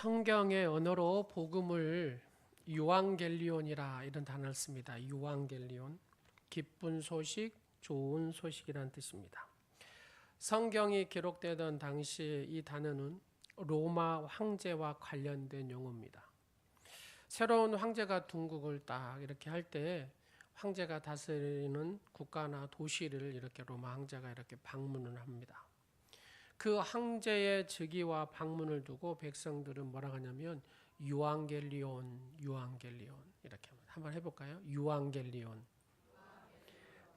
성경의 언어로 복음을 유앙겔리온이라 이런 단어를 씁니다. 유앙겔리온, 기쁜 소식, 좋은 소식이라는 뜻입니다. 성경이 기록되던 당시 이 단어는 로마 황제와 관련된 용어입니다. 새로운 황제가 둔국을 딱 이렇게 할 때 황제가 다스리는 국가나 도시를 이렇게 로마 황제가 이렇게 방문을 합니다. 그 황제의 즉위와 방문을 두고 백성들은 뭐라고 하냐면 유앙겔리온, 유앙겔리온 이렇게 합니다. 한번 해볼까요? 유앙겔리온.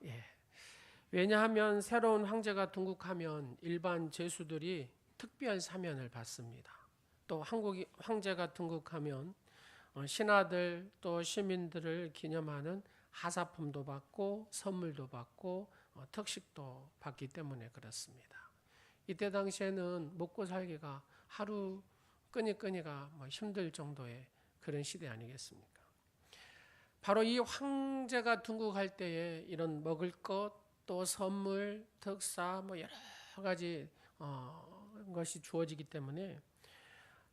예. 왜냐하면 새로운 황제가 둔국하면 일반 죄수들이 특별 사면을 받습니다. 또 한국 황제가 둔국하면 신하들 또 시민들을 기념하는 하사품도 받고 선물도 받고 특식도 받기 때문에 그렇습니다. 이때 당시에는 먹고 살기가 하루 끄니가 힘들 정도의 그런 시대 아니겠습니까? 바로 이 황제가 둔국할 때에 이런 먹을 것 또 선물, 특사 여러 가지 것이 주어지기 때문에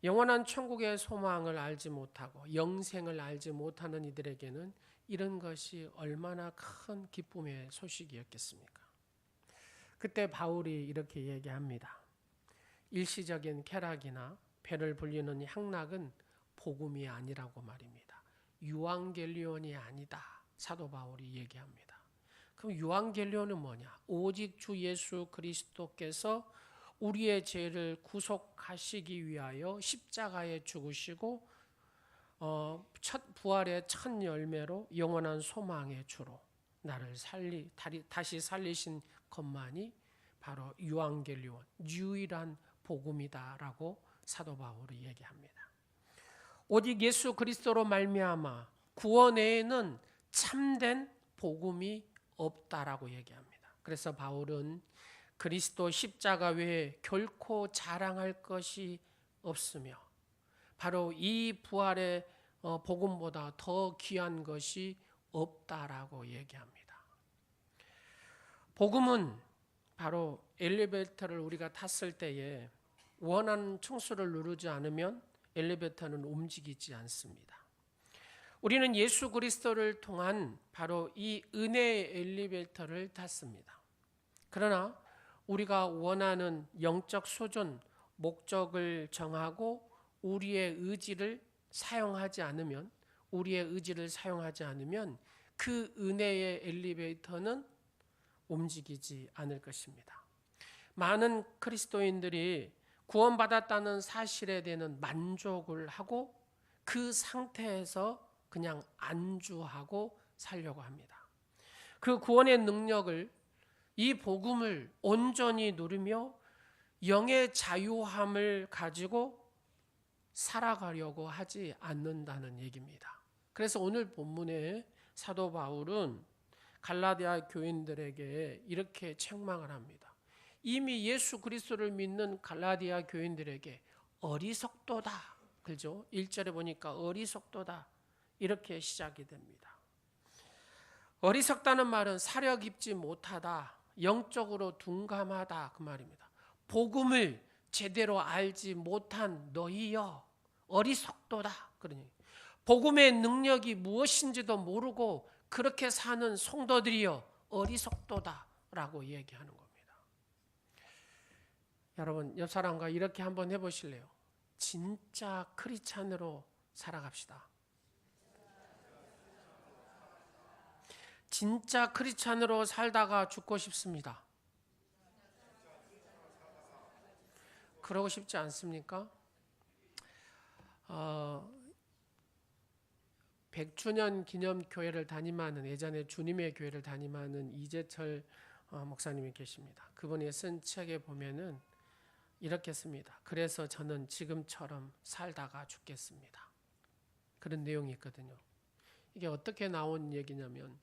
영원한 천국의 소망을 알지 못하고 영생을 알지 못하는 이들에게는 이런 것이 얼마나 큰 기쁨의 소식이었겠습니까? 그때 바울이 이렇게 얘기합니다. 일시적인 쾌락이나 배를 불리는 향락은 복음이 아니라고 말입니다. 유앙겔리온이 아니다. 사도 바울이 얘기합니다. 그럼 유앙겔리온은 뭐냐? 오직 주 예수 그리스도께서 우리의 죄를 구속하시기 위하여 십자가에 죽으시고 첫 부활의 첫 열매로 영원한 소망의 주로 나를 다시 살리신 것만이 바로 유앙겔리온, 유일한 복음이다라고 사도 바울이 얘기합니다. 오직 예수 그리스도로 말미암아 구원 외에는 참된 복음이 없다라고 얘기합니다. 그래서 바울은 그리스도 십자가 외에 결코 자랑할 것이 없으며 바로 이 부활의 복음보다 더 귀한 것이 없다라고 얘기합니다. 복음은 바로 엘리베이터를 우리가 탔을 때에 원하는 층수를 누르지 않으면 엘리베이터는 움직이지 않습니다. 우리는 예수 그리스도를 통한 바로 이 은혜의 엘리베이터를 탔습니다. 그러나 우리가 원하는 영적 수준, 목적을 정하고 우리의 의지를 사용하지 않으면 그 은혜의 엘리베이터는 움직이지 않을 것입니다. 많은 그리스도인들이 구원받았다는 사실에 대한 만족을 하고 그 상태에서 그냥 안주하고 살려고 합니다. 그 구원의 능력을, 이 복음을 온전히 누리며 영의 자유함을 가지고 살아가려고 하지 않는다는 얘기입니다. 그래서 오늘 본문에 사도 바울은 갈라디아 교인들에게 이렇게 책망을 합니다. 이미 예수 그리스도를 믿는 갈라디아 교인들에게 어리석도다. 그죠? 1절에 보니까 어리석도다. 이렇게 시작이 됩니다. 어리석다는 말은 사려 깊지 못하다, 영적으로 둔감하다 그 말입니다. 복음을 제대로 알지 못한 너희여 어리석도다. 그러니 복음의 능력이 무엇인지도 모르고 그렇게 사는 성도들이여 어리석도다라고 얘기하는 겁니다. 여러분 옆 사람과 이렇게 한번 해보실래요? 진짜 크리스찬으로 살아갑시다. 진짜 크리스찬으로 살다가 죽고 싶습니다. 그러고 싶지 않습니까? 100주년 기념교회를 담임하는, 예전에 주님의 교회를 담임하는 이재철 목사님이 계십니다. 그분이 쓴 책에 보면은 이렇게 씁니다. 그래서 저는 지금처럼 살다가 죽겠습니다. 그런 내용이 있거든요. 이게 어떻게 나온 얘기냐면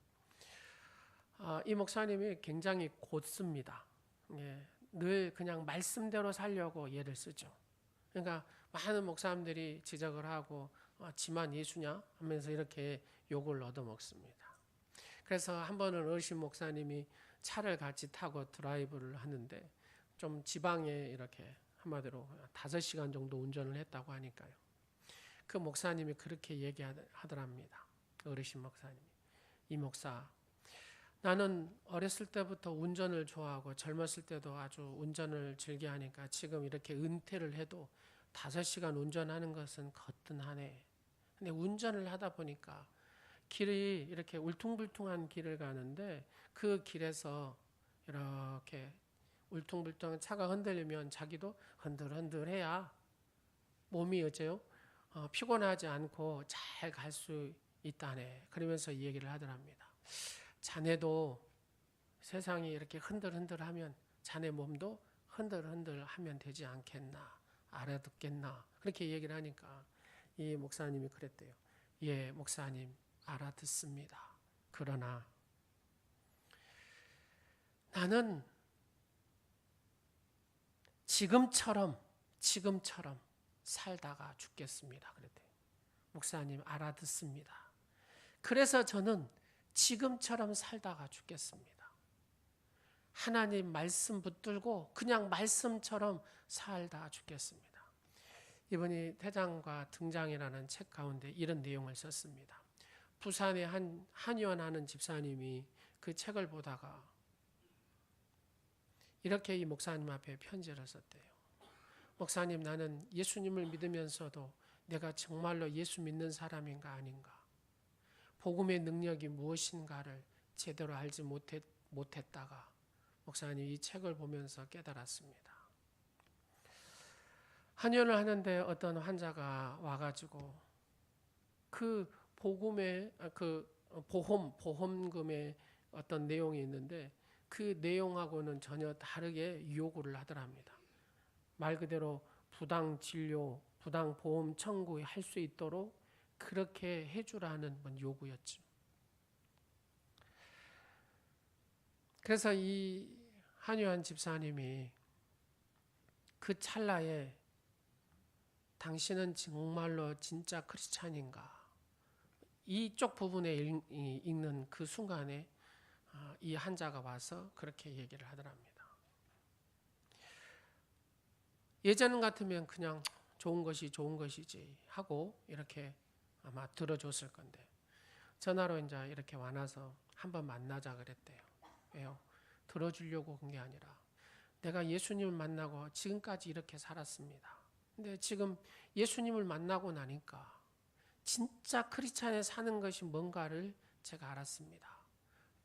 이 목사님이 굉장히 곧습니다. 늘 그냥 말씀대로 살려고 예를 쓰죠. 그러니까 많은 목사님들이 지적을 하고 지만 예수냐 하면서 이렇게 욕을 얻어먹습니다. 그래서 한 번은 어르신 목사님이 차를 같이 타고 드라이브를 하는데 좀 지방에 이렇게 한마디로 5시간 정도 운전을 했다고 하니까요. 그 목사님이 그렇게 얘기하더랍니다. 어르신 목사님이. 이 목사, 나는 어렸을 때부터 운전을 좋아하고 젊었을 때도 아주 운전을 즐겨하니까 지금 이렇게 은퇴를 해도 5시간 운전하는 것은 거뜬하네. 근데 운전을 하다 보니까 길이 이렇게 울퉁불퉁한 길을 가는데 그 길에서 이렇게 울퉁불퉁한 차가 흔들리면 자기도 흔들흔들해야 몸이 어째요? 피곤하지 않고 잘 갈 수 있다네. 그러면서 이 얘기를 하더랍니다. 자네도 세상이 이렇게 흔들흔들하면 자네 몸도 흔들흔들하면 되지 않겠나, 알아듣겠나, 그렇게 얘기를 하니까 이 목사님이 그랬대요. 예, 목사님 알아듣습니다. 그러나 나는 지금처럼 살다가 죽겠습니다. 그랬대요. 목사님 알아듣습니다. 그래서 저는 지금처럼 살다가 죽겠습니다. 하나님 말씀 붙들고 그냥 말씀처럼 살다 죽겠습니다. 이번이 태장과 등장이라는 책 가운데 이런 내용을 썼습니다. 부산의 한의원하는 집사님이 그 책을 보다가 이렇게 이 목사님 앞에 편지를 썼대요. 목사님, 나는 예수님을 믿으면서도 내가 정말로 예수 믿는 사람인가 아닌가, 복음의 능력이 무엇인가를 제대로 알지 못했다가 목사님 이 책을 보면서 깨달았습니다. 한의원을 하는데 어떤 환자가 와가지고 그 복음의 보험금의 어떤 내용이 있는데 그 내용하고는 전혀 다르게 요구를 하더랍니다. 말 그대로 부당 진료, 부당 보험 청구할 수 있도록 그렇게 해주라는 요구였죠. 그래서 이 한유한 집사님이 그 찰나에 당신은 정말로 진짜 크리스찬인가? 이쪽 부분에 읽는 그 순간에 이 환자가 와서 그렇게 얘기를 하더랍니다. 예전 같으면 그냥 좋은 것이지 하고 이렇게 아마 들어줬을 건데 전화로 이제 이렇게 와놔서 한번 만나자 그랬대요. 왜요? 들어주려고 한 게 아니라 내가 예수님을 만나고 지금까지 이렇게 살았습니다. 근데 지금 예수님을 만나고 나니까 진짜 크리스찬에 사는 것이 뭔가를 제가 알았습니다.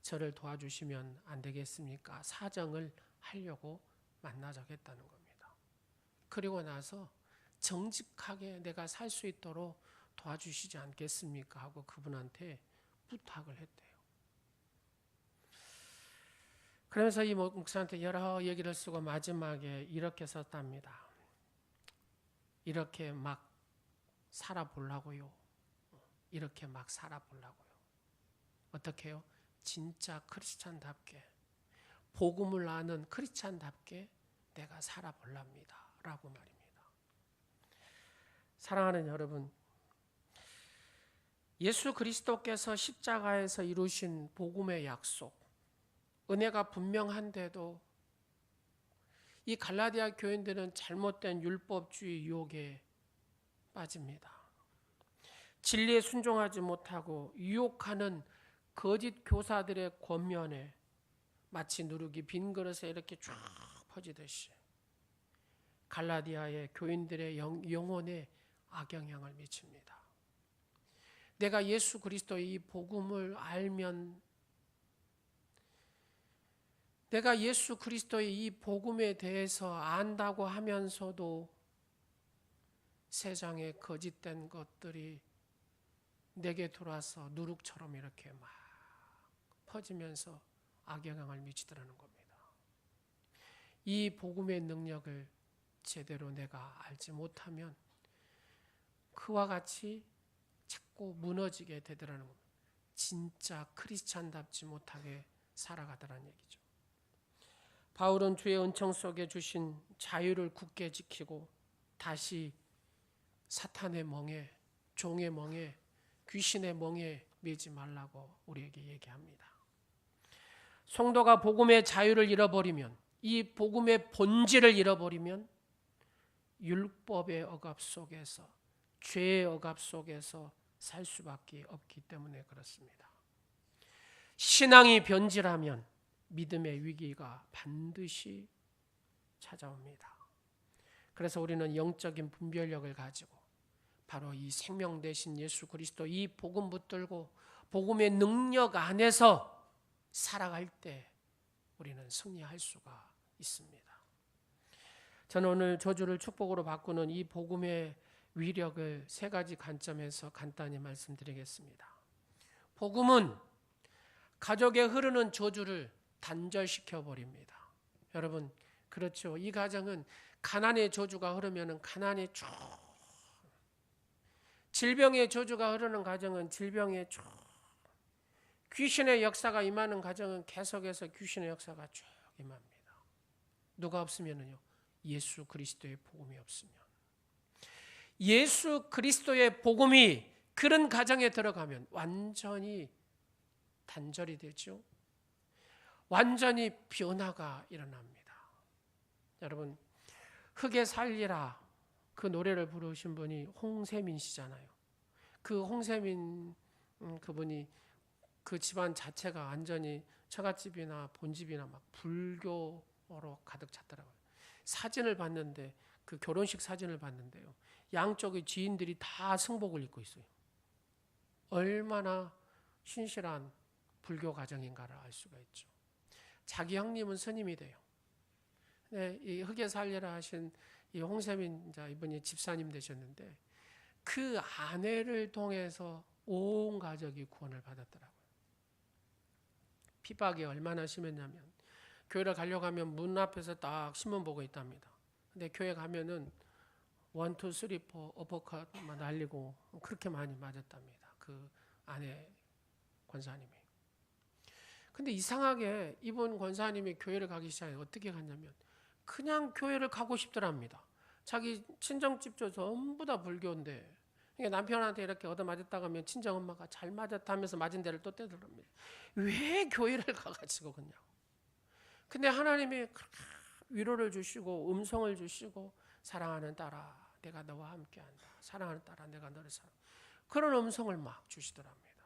저를 도와주시면 안 되겠습니까? 사정을 하려고 만나자고 했다는 겁니다. 그리고 나서 정직하게 내가 살 수 있도록 도와주시지 않겠습니까? 하고 그분한테 부탁을 했대요. 그러면서 이 목사한테 여러 얘기를 쓰고 마지막에 이렇게 썼답니다. 이렇게 막 살아보려고요. 이렇게 막 살아보려고요. 어떻게 해요? 진짜 크리스찬답게, 복음을 아는 크리스찬답게 내가 살아보랍니다. 라고 말입니다. 사랑하는 여러분, 예수 그리스도께서 십자가에서 이루신 복음의 약속, 은혜가 분명한데도 이 갈라디아 교인들은 잘못된 율법주의 유혹에 빠집니다. 진리에 순종하지 못하고 유혹하는 거짓 교사들의 권면에 마치 누룩이 빈 그릇에 이렇게 쫙 퍼지듯이 갈라디아의 교인들의 영혼에 악영향을 미칩니다. 내가 예수 그리스도의 이 복음을 알면, 내가 예수 그리스도의 이 복음에 대해서 안다고 하면서도 세상의 거짓된 것들이 내게 들어와서 누룩처럼 이렇게 막 퍼지면서 악영향을 미치더라는 겁니다. 이 복음의 능력을 제대로 내가 알지 못하면 그와 같이 자꾸 무너지게 되더라는 겁니다. 진짜 크리스찬답지 못하게 살아가더라는 얘기죠. 바울은 주의 은총 속에 주신 자유를 굳게 지키고 다시 사탄의 멍에, 종의 멍에, 귀신의 멍에 매지 말라고 우리에게 얘기합니다. 성도가 복음의 자유를 잃어버리면, 이 복음의 본질을 잃어버리면 율법의 억압 속에서, 죄의 억압 속에서 살 수밖에 없기 때문에 그렇습니다. 신앙이 변질하면 믿음의 위기가 반드시 찾아옵니다. 그래서 우리는 영적인 분별력을 가지고 바로 이 생명 되신 예수 그리스도 이 복음 붙들고 복음의 능력 안에서 살아갈 때 우리는 승리할 수가 있습니다. 저는 오늘 저주를 축복으로 바꾸는 이 복음의 위력을 세 가지 관점에서 간단히 말씀드리겠습니다. 복음은 가족에 흐르는 저주를 단절시켜 버립니다. 여러분, 그렇죠. 이 가정은 가난의 저주가 흐르면 가난이 쭉, 질병의 저주가 흐르는 가정은 질병의 쭉, 귀신의 역사가 임하는 가정은 계속해서 귀신의 역사가 쭉 임합니다. 누가 없으면요, 예수 그리스도의 복음이 없으면, 예수 그리스도의 복음이 그런 가정에 들어가면 완전히 단절이 되죠. 완전히 변화가 일어납니다. 여러분, 흙에 살리라 그 노래를 부르신 분이 홍세민 씨잖아요. 그 홍세민 그분이 그 집안 자체가 완전히 처갓집이나 본집이나 막 불교로 가득 찼더라고요. 사진을 봤는데, 그 결혼식 사진을 봤는데요, 양쪽의 지인들이 다 승복을 입고 있어요. 얼마나 신실한 불교 가정인가를 알 수가 있죠. 자기 형님은 스님이 돼요. 네, 이 흙에 살리라 하신 이 홍세민 이분이 집사님 되셨는데, 그 아내를 통해서 온 가족이 구원을 받았더라고요. 핍박이 얼마나 심했냐면, 교회를 가려고 하면 문 앞에서 딱 신문 보고 있답니다. 근데 교회 가면은 1, 2, 3, 4 어퍼컷만 날리고 그렇게 많이 맞았답니다. 그 아내 권사님이. 근데 이상하게 이번 권사님이 교회를 가기 시작해 어떻게 갔냐면 그냥 교회를 가고 싶더랍니다. 자기 친정집도 전부 다 불교인데, 그러니까 남편한테 이렇게 얻어맞았다가 하면 친정엄마가 잘 맞았다 하면서 맞은 데를 또 떼더랍니다. 왜 교회를 가가지고 그냥. 근데 하나님이 위로를 주시고 음성을 주시고, 사랑하는 딸아 내가 너와 함께한다, 사랑하는 딸아 내가 너를 사랑, 그런 음성을 막 주시더랍니다.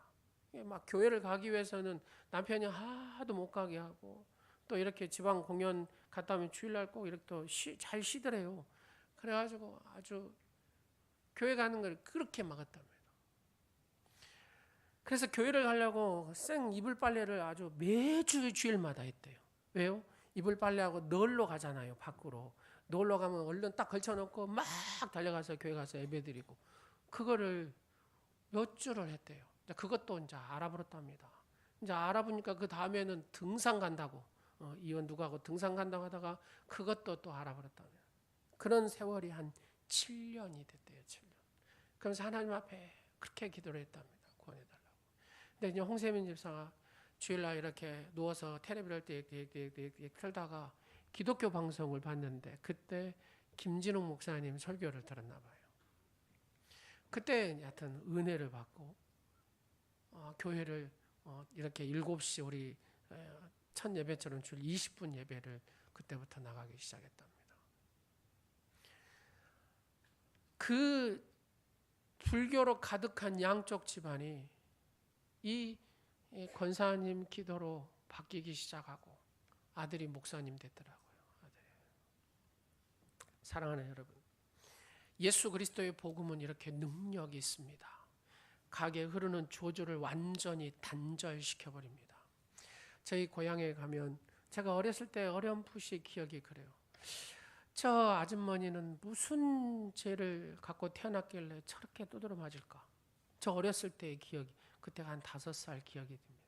막 교회를 가기 위해서는 남편이 하도 못 가게 하고, 또 이렇게 지방 공연 갔다 오면 주일날 꼭 이렇게 또 잘 쉬더래요. 그래가지고 아주 교회 가는 걸 그렇게 막았답니다. 그래서 교회를 가려고 생 이불 빨래를 아주 매주 주일마다 했대요. 왜요? 이불 빨래하고 널로 가잖아요. 밖으로 널로 가면 얼른 딱 걸쳐놓고 막 달려가서 교회 가서 예배드리고, 그거를 몇 주를 했대요. 그것도 이제 알아버렸답니다. 이제 알아보니까 그 다음에는 등산 간다고, 이혼 누구하고 등산 간다고 하다가 그것도 또 알아버렸답니다. 그런 세월이 한 7년이 됐대요. 7년. 그러면서 하나님 앞에 그렇게 기도를 했답니다. 구원해달라고. 근데 이제 홍세민 집사가 주일날 이렇게 누워서 텔레비를 틀다가 기독교 방송을 봤는데, 그때 김진욱 목사님 설교를 들었나 봐요. 그때 하여튼 은혜를 받고 교회를 이렇게 7시 우리 첫 예배처럼 줄 20분 예배를 그때부터 나가기 시작했답니다. 그 불교로 가득한 양쪽 집안이 이 권사님 기도로 바뀌기 시작하고 아들이 목사님 됐더라고요. 사랑하는 여러분, 예수 그리스도의 복음은 이렇게 능력이 있습니다. 가게 흐르는 저주를 완전히 단절시켜버립니다. 저희 고향에 가면 제가 어렸을 때 어렴풋이 기억이 그래요. 저 아주머니는 무슨 죄를 갖고 태어났길래 저렇게 두드려 맞을까? 저 어렸을 때의 기억이, 그때가 한 5살 기억이 듭니다.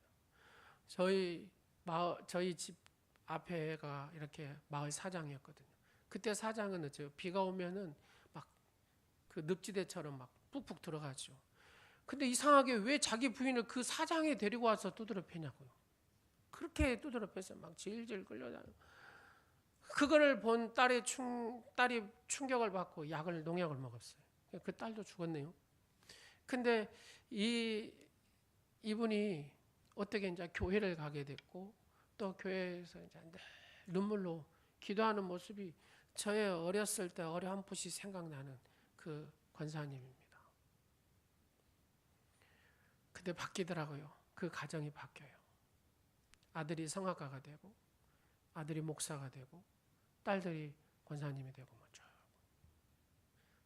저희 집 앞에가 이렇게 마을 사장이었거든요. 그때 사장은 어째요? 비가 오면은 막 그 늪지대처럼 막 푹푹 들어가죠. 근데 이상하게 왜 자기 부인을 그 사장에 데리고 와서 두드려 패냐고요. 그렇게 두드려 패서 막 질질 끌려다니고, 그거를 본 딸이 충격을 받고 농약을 먹었어요. 그 딸도 죽었네요. 근데 이분이 어떻게 이제 교회를 가게 됐고, 또 교회에서 이제 눈물로 기도하는 모습이 저의 어렸을 때 어렴풋이 생각나는 그 권사님입니다. 근데 바뀌더라고요. 그 가정이 바뀌어요. 아들이 성악가가 되고 아들이 목사가 되고 딸들이 권사님이 되고 뭐죠.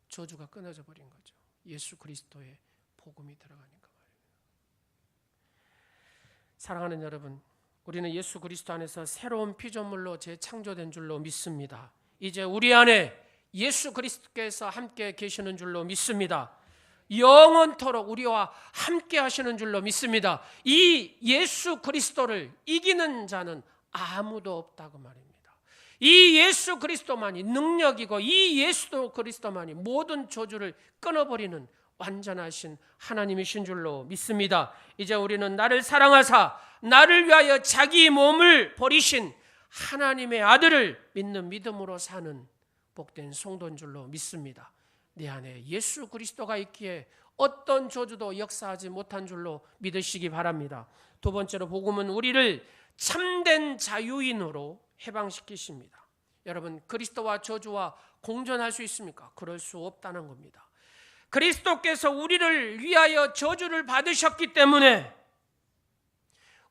저주가 끊어져 버린 거죠. 예수 그리스도의 복음이 들어가니까 말입니다. 사랑하는 여러분, 우리는 예수 그리스도 안에서 새로운 피조물로 재창조된 줄로 믿습니다. 이제 우리 안에 예수 그리스도께서 함께 계시는 줄로 믿습니다. 영원토록 우리와 함께 하시는 줄로 믿습니다. 이 예수 그리스도를 이기는 자는 아무도 없다고 말입니다. 이 예수 그리스도만이 능력이고 이 예수 그리스도만이 모든 저주를 끊어버리는 완전하신 하나님이신 줄로 믿습니다. 이제 우리는 나를 사랑하사 나를 위하여 자기 몸을 버리신 하나님의 아들을 믿는 믿음으로 사는 복된 성도인 줄로 믿습니다. 내 안에 예수 그리스도가 있기에 어떤 저주도 역사하지 못한 줄로 믿으시기 바랍니다. 두 번째로 복음은 우리를 참된 자유인으로 해방시키십니다. 여러분, 그리스도와 저주와 공존할 수 있습니까? 그럴 수 없다는 겁니다. 그리스도께서 우리를 위하여 저주를 받으셨기 때문에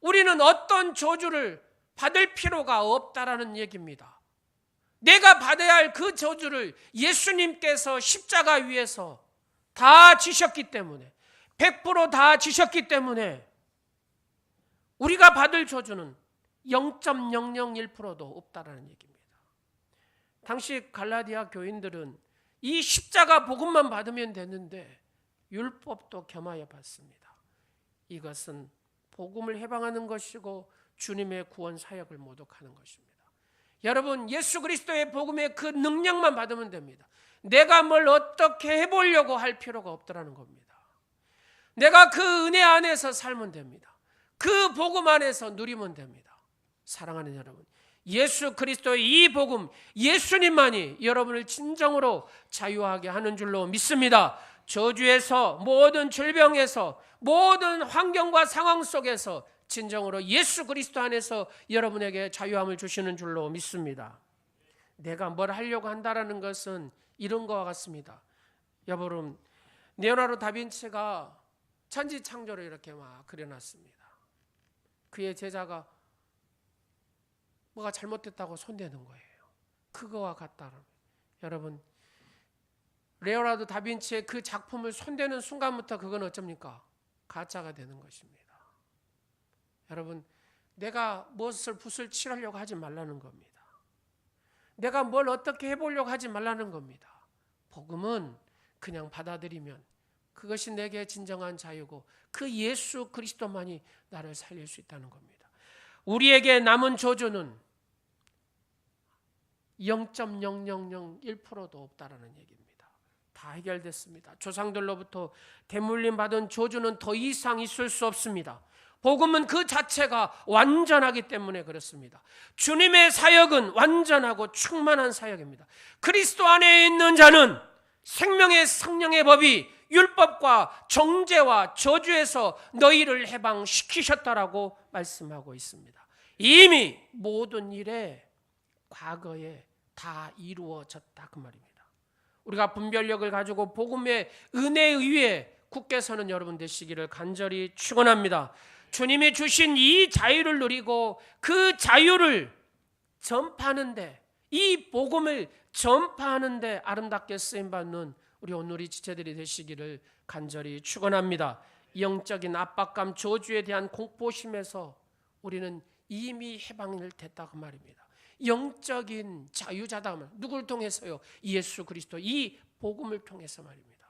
우리는 어떤 저주를 받을 필요가 없다라는 얘기입니다. 내가 받아야 할 그 저주를 예수님께서 십자가 위에서 다 지셨기 때문에 100% 다 지셨기 때문에 우리가 받을 저주는 0.001%도 없다라는 얘기입니다. 당시 갈라디아 교인들은 이 십자가 복음만 받으면 되는데 율법도 겸하여 받습니다. 이것은 복음을 해방하는 것이고 주님의 구원 사역을 모독하는 것입니다. 여러분, 예수 그리스도의 복음의 그 능력만 받으면 됩니다. 내가 뭘 어떻게 해보려고 할 필요가 없더라는 겁니다. 내가 그 은혜 안에서 살면 됩니다. 그 복음 안에서 누리면 됩니다. 사랑하는 여러분, 예수 그리스도의 이 복음, 예수님만이 여러분을 진정으로 자유하게 하는 줄로 믿습니다. 저주에서, 모든 질병에서, 모든 환경과 상황 속에서 진정으로 예수 그리스도 안에서 여러분에게 자유함을 주시는 줄로 믿습니다. 내가 뭘 하려고 한다라는 것은 이런 것과 같습니다. 여러분, 레오나르도 다빈치가 천지창조를 이렇게 막 그려놨습니다. 그의 제자가 뭐가 잘못됐다고 손대는 거예요. 그거와 같다는. 여러분, 레오나르도 다빈치의 그 작품을 손대는 순간부터 그건 어쩝니까? 가짜가 되는 것입니다. 여러분, 내가 무엇을 붓을 칠하려고 하지 말라는 겁니다. 내가 뭘 어떻게 해보려고 하지 말라는 겁니다. 복음은 그냥 받아들이면 그것이 내게 진정한 자유고 그 예수 그리스도만이 나를 살릴 수 있다는 겁니다. 우리에게 남은 저주는 0.0001%도 없다라는 얘기입니다. 다 해결됐습니다. 조상들로부터 대물림 받은 저주는 더 이상 있을 수 없습니다. 복음은 그 자체가 완전하기 때문에 그렇습니다. 주님의 사역은 완전하고 충만한 사역입니다. 그리스도 안에 있는 자는 생명의 성령의 법이 율법과 정죄와 저주에서 너희를 해방시키셨다라고 말씀하고 있습니다. 이미 모든 일에 과거에 다 이루어졌다 그 말입니다. 우리가 분별력을 가지고 복음의 은혜에 의해 굳게 서는 여러분 되시기를 간절히 축원합니다. 주님이 주신 이 자유를 누리고 그 자유를 전파하는데, 이 복음을 전파하는데 아름답게 쓰임받는 우리 오늘의 지체들이 되시기를 간절히 축원합니다. 영적인 압박감, 저주에 대한 공포심에서 우리는 이미 해방을 됐다고 말입니다. 영적인 자유자다. 누구를 통해서요? 예수 그리스도, 이 복음을 통해서 말입니다.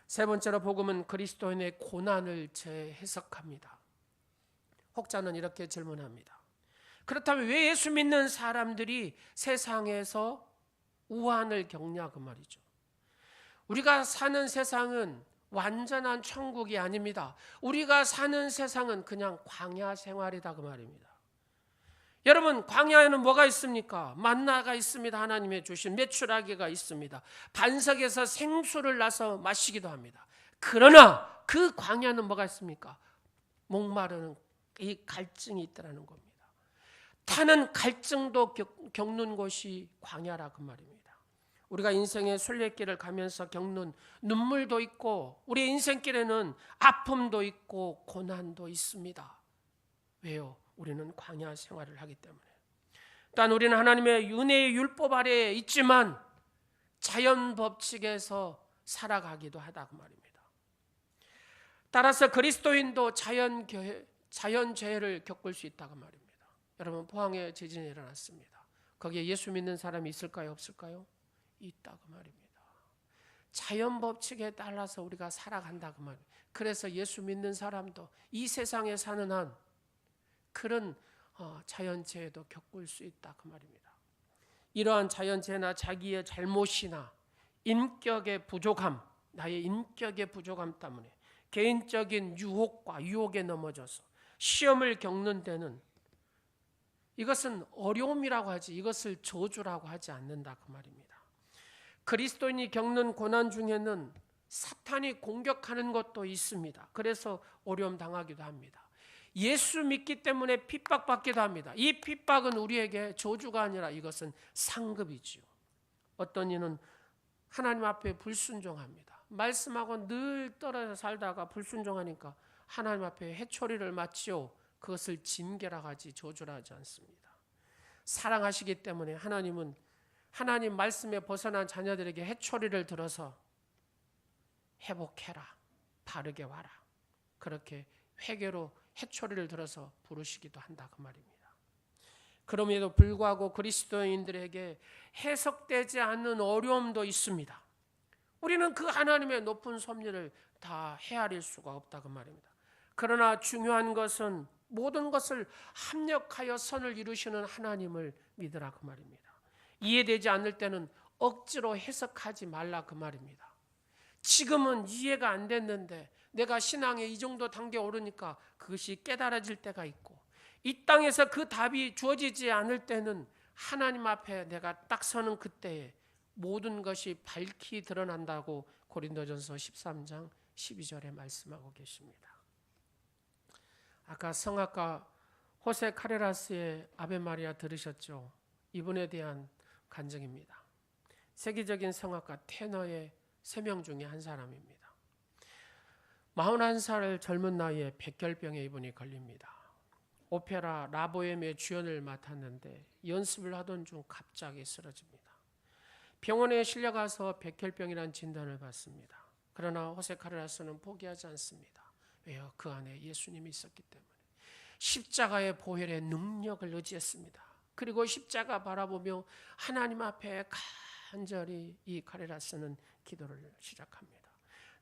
세 번째로 복음은 그리스도인의 고난을 재해석합니다. 혹자는 이렇게 질문합니다. 그렇다면 왜 예수 믿는 사람들이 세상에서 우환을 겪냐 그 말이죠. 우리가 사는 세상은 완전한 천국이 아닙니다. 우리가 사는 세상은 그냥 광야 생활이다 그 말입니다. 여러분, 광야에는 뭐가 있습니까? 만나가 있습니다. 하나님의 주신 메추라기가 있습니다. 반석에서 생수를 나서 마시기도 합니다. 그러나 그 광야는 뭐가 있습니까? 목마르는 이 갈증이 있다는 겁니다. 타는 갈증도 겪는 곳이 광야라 그 말입니다. 우리가 인생의 순례길을 가면서 겪는 눈물도 있고 우리 인생길에는 아픔도 있고 고난도 있습니다. 왜요? 우리는 광야 생활을 하기 때문에. 또한 우리는 하나님의 은혜의 율법 아래에 있지만 자연 법칙에서 살아가기도 하다 그 말입니다. 따라서 그리스도인도 자연재해를 겪을 수 있다고 말입니다. 여러분, 포항에 지진이 일어났습니다. 거기에 예수 믿는 사람이 있을까요? 없을까요? 있다고 말입니다. 자연 법칙에 따라서 우리가 살아간다고 말입니다. 그래서 예수 믿는 사람도 이 세상에 사는 한 그런 자연재해도 겪을 수 있다 그 말입니다. 이러한 자연재해나 자기의 잘못이나 인격의 부족함, 나의 인격의 부족함 때문에 개인적인 유혹에 넘어져서 시험을 겪는 데는 이것은 어려움이라고 하지 이것을 저주라고 하지 않는다 그 말입니다. 그리스도인이 겪는 고난 중에는 사탄이 공격하는 것도 있습니다. 그래서 어려움 당하기도 합니다. 예수 믿기 때문에 핍박받기도 합니다. 이 핍박은 우리에게 저주가 아니라 이것은 상급이지요. 어떤 이는 하나님 앞에 불순종합니다. 말씀하고 늘 떨어져 살다가 불순종하니까 하나님 앞에 해초리를 맞지요. 그것을 징계라 하지 저주라 하지 않습니다. 사랑하시기 때문에 하나님은 하나님 말씀에 벗어난 자녀들에게 해초리를 들어서 회복해라, 바르게 와라, 그렇게 회개로 해초리를 들어서 부르시기도 한다 그 말입니다. 그럼에도 불구하고 그리스도인들에게 해석되지 않는 어려움도 있습니다. 우리는 그 하나님의 높은 섭리를 다 헤아릴 수가 없다 그 말입니다. 그러나 중요한 것은 모든 것을 합력하여 선을 이루시는 하나님을 믿으라 그 말입니다. 이해되지 않을 때는 억지로 해석하지 말라 그 말입니다. 지금은 이해가 안 됐는데 내가 신앙에 이 정도 단계 오르니까 그것이 깨달아질 때가 있고, 이 땅에서 그 답이 주어지지 않을 때는 하나님 앞에 내가 딱 서는 그때에 모든 것이 밝히 드러난다고 고린도전서 13장 12절에 말씀하고 계십니다. 아까 성악가 호세 카레라스의 아베 마리아 들으셨죠? 이분에 대한 간증입니다. 세계적인 성악가 테너의 3명 중에 한 사람입니다. 41살 젊은 나이에 백혈병에 이분이 걸립니다. 오페라 라보엠의 주연을 맡았는데 연습을 하던 중 갑자기 쓰러집니다. 병원에 실려가서 백혈병이라는 진단을 받습니다. 그러나 호세 카레라스는 포기하지 않습니다. 왜요? 그 안에 예수님이 있었기 때문에. 십자가의 보혈의 능력을 의지했습니다. 그리고 십자가 바라보며 하나님 앞에 간절히 이 카레라스는 기도를 시작합니다.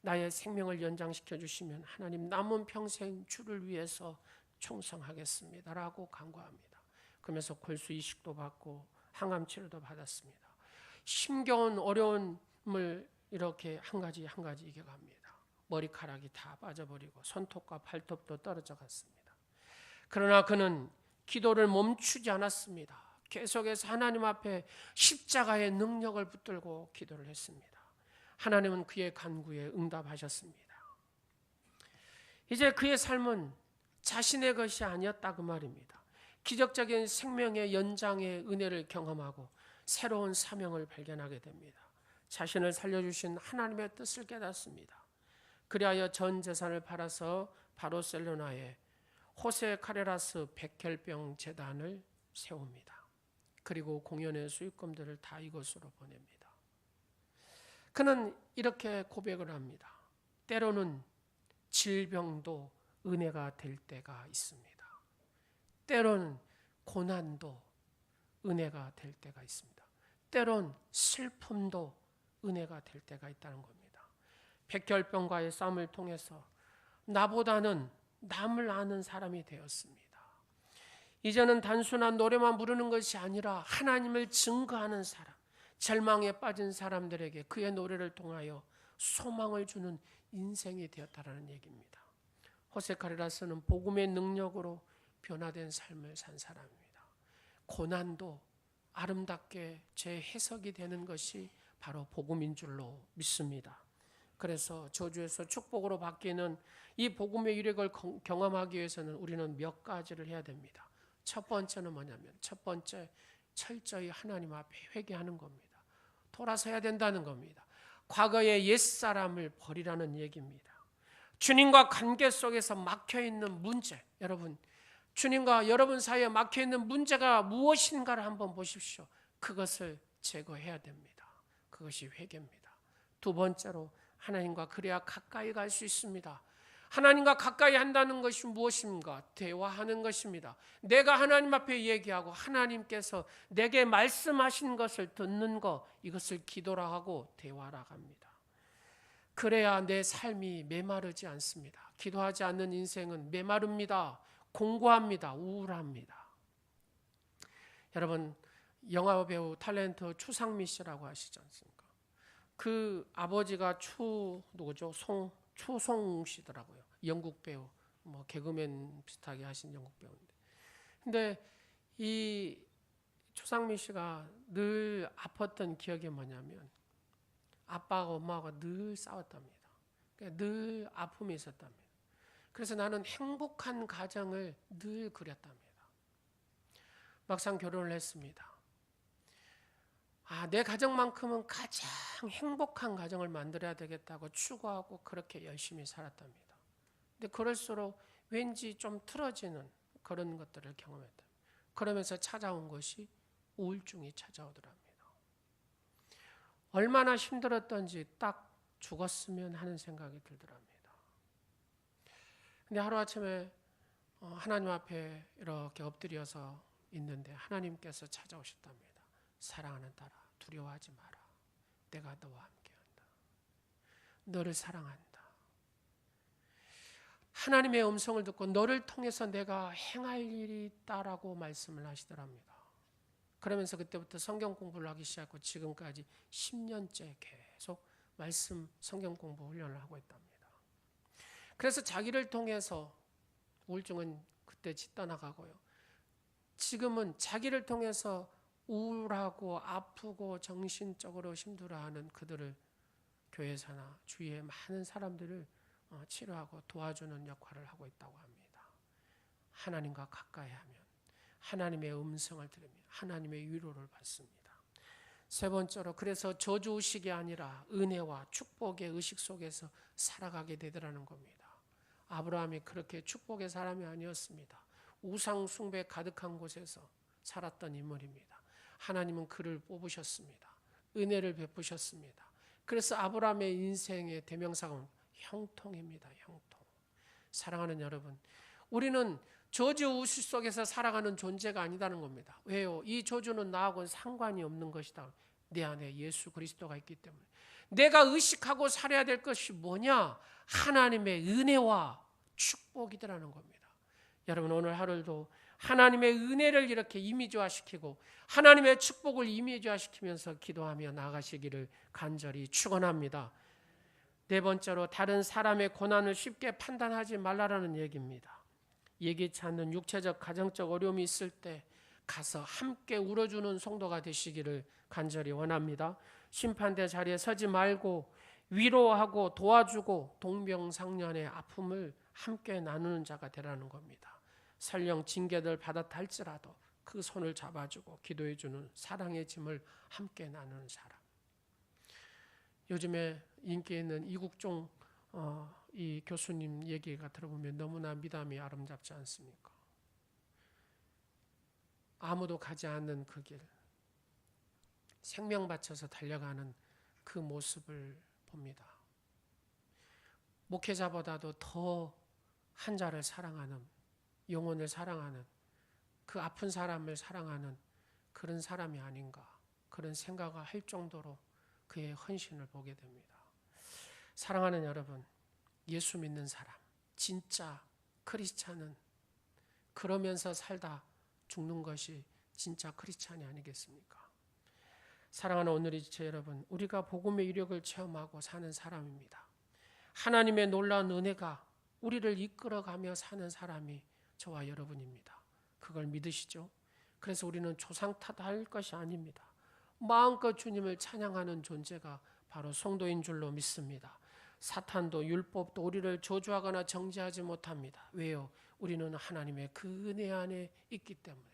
나의 생명을 연장시켜 주시면 하나님 남은 평생 주를 위해서 충성하겠습니다 라고 간구합니다. 그러면서 골수 이식도 받고 항암 치료도 받았습니다. 힘겨운 어려움을 이렇게 한 가지 이겨갑니다. 머리카락이 다 빠져버리고 손톱과 발톱도 떨어져 갔습니다. 그러나 그는 기도를 멈추지 않았습니다. 계속해서 하나님 앞에 십자가의 능력을 붙들고 기도를 했습니다. 하나님은 그의 간구에 응답하셨습니다. 이제 그의 삶은 자신의 것이 아니었다 그 말입니다. 기적적인 생명의 연장의 은혜를 경험하고 새로운 사명을 발견하게 됩니다. 자신을 살려주신 하나님의 뜻을 깨닫습니다. 그리하여 전 재산을 팔아서 바르셀로나에 호세 카레라스 백혈병 재단을 세웁니다. 그리고 공연의 수익금들을 다 이것으로 보냅니다. 그는 이렇게 고백을 합니다. 때로는 질병도 은혜가 될 때가 있습니다. 때로는 고난도 은혜가 될 때가 있습니다. 때론 슬픔도 은혜가 될 때가 있다는 겁니다. 백혈병과의 싸움을 통해서 나보다는 남을 아는 사람이 되었습니다. 이제는 단순한 노래만 부르는 것이 아니라 하나님을 증거하는 사람, 절망에 빠진 사람들에게 그의 노래를 통하여 소망을 주는 인생이 되었다라는 얘기입니다. 호세 카레라스는 복음의 능력으로 변화된 삶을 산 사람입니다. 고난도 아름답게 재해석이 되는 것이 바로 복음인 줄로 믿습니다. 그래서 저주에서 축복으로 바뀌는 이 복음의 이력을 경험하기 위해서는 우리는 몇 가지를 해야 됩니다. 첫 번째는 뭐냐면 첫 번째 철저히 하나님 앞에 회개하는 겁니다. 돌아서야 된다는 겁니다. 과거의 옛사람을 버리라는 얘기입니다. 주님과 관계 속에서 막혀있는 문제, 여러분 주님과 여러분 사이에 막혀있는 문제가 무엇인가를 한번 보십시오. 그것을 제거해야 됩니다. 그것이 회개입니다. 두 번째로 하나님과 그래야 가까이 갈 수 있습니다. 하나님과 가까이 한다는 것이 무엇입니까? 대화하는 것입니다. 내가 하나님 앞에 얘기하고 하나님께서 내게 말씀하신 것을 듣는 것, 이것을 기도라 하고 대화라 합니다. 그래야 내 삶이 메마르지 않습니다. 기도하지 않는 인생은 메마릅니다. 공고합니다. 우울합니다. 여러분 영화 배우 탤런트 추상미 씨라고 아시지 않습니까? 그 아버지가 추송웅 씨더라고요. 영국 배우, 개그맨 비슷하게 하신 영국 배우인데. 근데 이 추상미 씨가 늘 아팠던 기억이 뭐냐면 아빠하고 엄마하고 늘 싸웠답니다. 그러니까 늘 아픔이 있었답니다. 그래서 나는 행복한 가정을 늘 그렸답니다. 막상 결혼을 했습니다. 내 가정만큼은 가장 행복한 가정을 만들어야 되겠다고 추구하고 그렇게 열심히 살았답니다. 근데 그럴수록 왠지 좀 틀어지는 그런 것들을 경험했다. 그러면서 찾아온 것이 우울증이 찾아오더랍니다. 얼마나 힘들었던지 딱 죽었으면 하는 생각이 들더랍니다. 근데 하루아침에 하나님 앞에 이렇게 엎드려서 있는데 하나님께서 찾아오셨답니다. 사랑하는 딸아, 두려워하지 마라. 내가 너와 함께한다. 너를 사랑한다. 하나님의 음성을 듣고 너를 통해서 내가 행할 일이 있다라고 말씀을 하시더랍니다. 그러면서 그때부터 성경 공부를 하기 시작하고 지금까지 10년째 계속 말씀 성경 공부 훈련을 하고 있답니다. 그래서 자기를 통해서 우울증은 그때 떠나가고요. 지금은 자기를 통해서 우울하고 아프고 정신적으로 힘들어하는 그들을 교회사나 주위의 많은 사람들을 치료하고 도와주는 역할을 하고 있다고 합니다. 하나님과 가까이 하면 하나님의 음성을 들으면 하나님의 위로를 받습니다. 세 번째로 그래서 저주의식이 아니라 은혜와 축복의 의식 속에서 살아가게 되더라는 겁니다. 아브라함이 그렇게 축복의 사람이 아니었습니다. 우상 숭배 가득한 곳에서 살았던 인물입니다. 하나님은 그를 뽑으셨습니다. 은혜를 베푸셨습니다. 그래서 아브라함의 인생의 대명사가 형통입니다. 형통. 사랑하는 여러분, 우리는 저주 우시 속에서 살아가는 존재가 아니다는 겁니다. 왜요? 이 저주는 나하고는 상관이 없는 것이다. 내 안에 예수 그리스도가 있기 때문에. 내가 의식하고 살아야 될 것이 뭐냐? 하나님의 은혜와 축복이더라는 겁니다. 여러분 오늘 하루도 하나님의 은혜를 이렇게 이미지화시키고 하나님의 축복을 이미지화시키면서 기도하며 나아가시기를 간절히 축원합니다. 네 번째로 다른 사람의 고난을 쉽게 판단하지 말라라는 얘기입니다. 예기치 않는 육체적 가정적 어려움이 있을 때 가서 함께 울어주는 성도가 되시기를 간절히 원합니다. 심판대 자리에 서지 말고 위로하고 도와주고 동병상련의 아픔을 함께 나누는 자가 되라는 겁니다. 설령 징계를 받았다 할지라도 그 손을 잡아주고 기도해주는 사랑의 짐을 함께 나누는 사람. 요즘에 인기 있는 이국종 이 교수님 얘기가 들어보면 너무나 미담이 아름답지 않습니까? 아무도 가지 않는 그 길, 생명 바쳐서 달려가는 그 모습을 봅니다. 목회자보다도 더 한자를 사랑하는, 영혼을 사랑하는, 그 아픈 사람을 사랑하는 그런 사람이 아닌가, 그런 생각을 할 정도로 그의 헌신을 보게 됩니다. 사랑하는 여러분, 예수 믿는 사람, 진짜 크리스찬은 그러면서 살다 죽는 것이 진짜 크리스찬이 아니겠습니까? 사랑하는 오늘의 지체 여러분, 우리가 복음의 이력을 체험하고 사는 사람입니다. 하나님의 놀라운 은혜가 우리를 이끌어가며 사는 사람이 저와 여러분입니다. 그걸 믿으시죠? 그래서 우리는 조상 탓할 것이 아닙니다. 마음껏 주님을 찬양하는 존재가 바로 성도인 줄로 믿습니다. 사탄도 율법도 우리를 저주하거나 정죄하지 못합니다. 왜요? 우리는 하나님의 그 은혜 안에 있기 때문에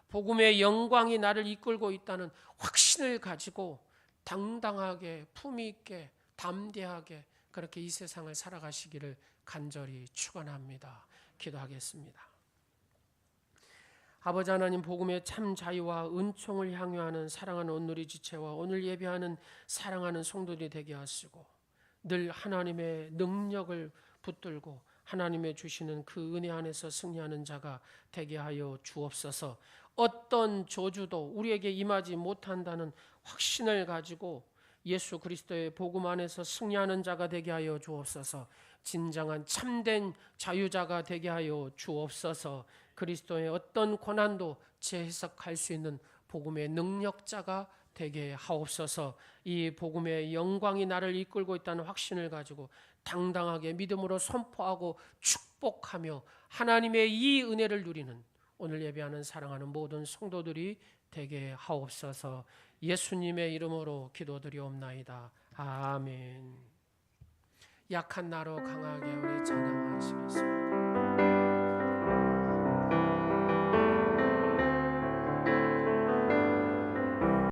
복음의 영광이 나를 이끌고 있다는 확신을 가지고 당당하게 품위 있게 담대하게 그렇게 이 세상을 살아가시기를 간절히 축원합니다. 기도하겠습니다. 아버지 하나님, 복음의 참 자유와 은총을 향유하는 사랑하는 온누리 지체와 오늘 예배하는 사랑하는 성도들이 되게 하시고 늘 하나님의 능력을 붙들고 하나님의 주시는 그 은혜 안에서 승리하는 자가 되게 하여 주옵소서. 어떤 저주도 우리에게 임하지 못한다는 확신을 가지고 예수 그리스도의 복음 안에서 승리하는 자가 되게 하여 주옵소서. 진정한 참된 자유자가 되게 하여 주옵소서. 그리스도의 어떤 고난도 재해석할 수 있는 복음의 능력자가 되게 하옵소서. 이 복음의 영광이 나를 이끌고 있다는 확신을 가지고 당당하게 믿음으로 선포하고 축복하며 하나님의 이 은혜를 누리는 오늘 예배하는 사랑하는 모든 성도들이 되게 하옵소서. 예수님의 이름으로 기도드리옵나이다. 아멘. 약한 나로 강하게 우리 찬양하시고